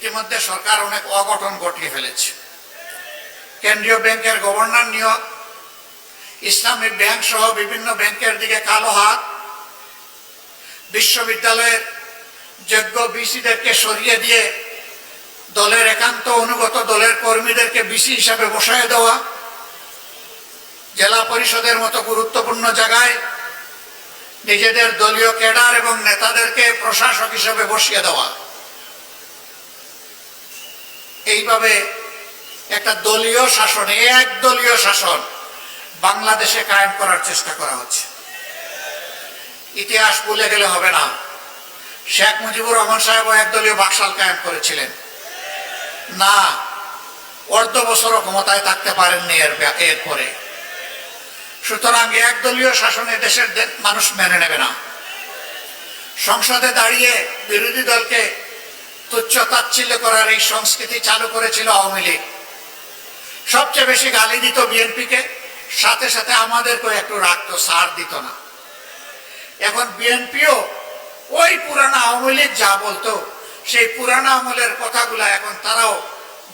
ইতিমধ্যে সরকার অনেক অঘটন ঘটিয়ে ফেলেছে। কেন্দ্রীয় ব্যাংকের গভর্নর নিয়োগ, ইসলামিক ব্যাংক সহ বিভিন্ন ব্যাংকের দিকে কালো হাত, বিশ্ববিদ্যালয়ের যোগ্য বিসিদেরকে সরিয়ে দিয়ে দলের একান্ত অনুগত দলের কর্মীদেরকে বিসি হিসাবে বসায় দেওয়া, জেলা পরিষদের মতো গুরুত্বপূর্ণ জায়গায় নিজেদের দলীয় ক্যাডার এবং নেতাদেরকে প্রশাসক হিসেবে বসিয়ে দেওয়া, এইভাবে একটা দলীয় শাসন, একদলীয় শাসন বাংলাদেশে কায়েম করার চেষ্টা করা হচ্ছে। ইতিহাস ভুলে গেলে হবে না, শেখ মুজিবুর রহমান সাহেব একদলীয় বাকশাল কায়েম করেছিলেন না, অর্ধ বছরও ক্ষমতায় থাকতে পারেননি এরপরে। সুতরাং একদলীয় শাসনে দেশের মানুষ মেনে নেবে না। সংসদে দাঁড়িয়ে বিরোধী দলকে তুচ্ছ তাচ্ছিল্য করার এই সংস্কৃতি চালু করেছিল আওয়ামী লীগ। সবচেয়ে বেশি গালি দিত বিএনপিকে, সাথে সাথে আমাদেরকেও একটু রাখতো, ছাড় দিত না। এখন বিএনপিও ওই পুরানা আওয়ামী লীগ যা বলতো সেই পুরানা আমলের কথাগুলা এখন তারাও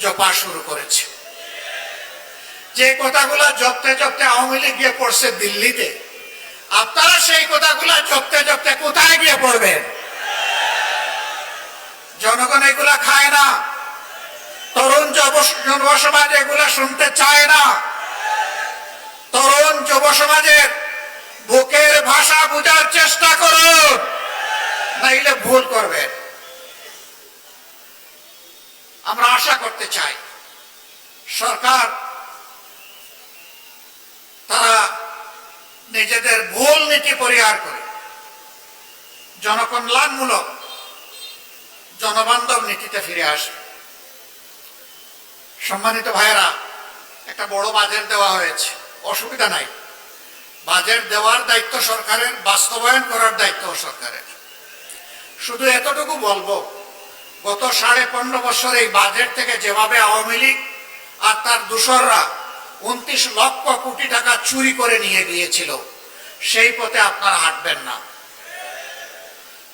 জপা শুরু করেছে। যে কথাগুলা জপতে জপতে আওয়ামী লীগ গিয়ে পড়ছে দিল্লিতে, আপনারা সেই কথাগুলা জপতে জপতে কোথায় গিয়ে পড়বেন? জনগণ এগুলা খায় না, তরুণ যুব সমাজ এগুলা শুনতে চায় না। তরুণ যুব সমাজের বুকের ভাষা বোঝার চেষ্টা করুন, নাইলে ভুল করবেন। আমরা আশা করতে চাই সরকার তারা নিজেদের ভুল নীতি পরিহার করে জনকল্যাণমূলক জনবান্ধব নীতিতে ফিরে আসবে। সম্মানিত ভাইয়েরা, একটা বড় বাজেট দেওয়া হয়েছে, অসুবিধা নাই। বাজেট দেওয়ার দায়িত্ব সরকারের, বাস্তবায়ন করার দায়িত্ব সরকারের। শুধু এতটুকু বলবো, গত 15.5 বছর এই বাজেট থেকে যেভাবে আওয়ামী লীগ আর তার দূষররা 29 লক্ষ কোটি টাকা চুরি করে নিয়ে গিয়েছিল, সেই পথে আপনারা হাঁটবেন না।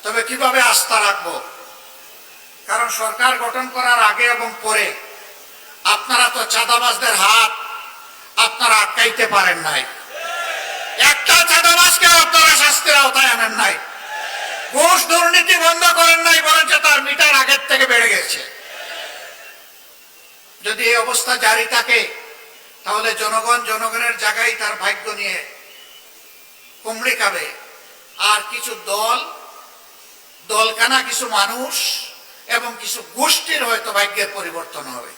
তবে কিভাবে আস্থা রাখবো? কারণ সরকার গঠন করার আগে এবং পরে আপনারা তো চাঁদাবাজদের হাত আপনারা আটকাইতে পারেন নাই। একটা চাঁদাবাজকে আপনারা শাস্তির আওতায় আনেন নাই। ঘুষ দুর্নীতি বন্ধ করেন নাই, বরঞ্চ তার মিটার আগের থেকে বেড়ে গেছে। যদি এই অবস্থা জারি থাকে তাহলে জনগণের জায়গায় তার ভাগ্য নিয়ে কুমড়ি খাবে। আর কিছু দলকানা কিছু মানুষ এবং কিছু গোষ্ঠীর হয়তো ভাগ্যের পরিবর্তন হবে।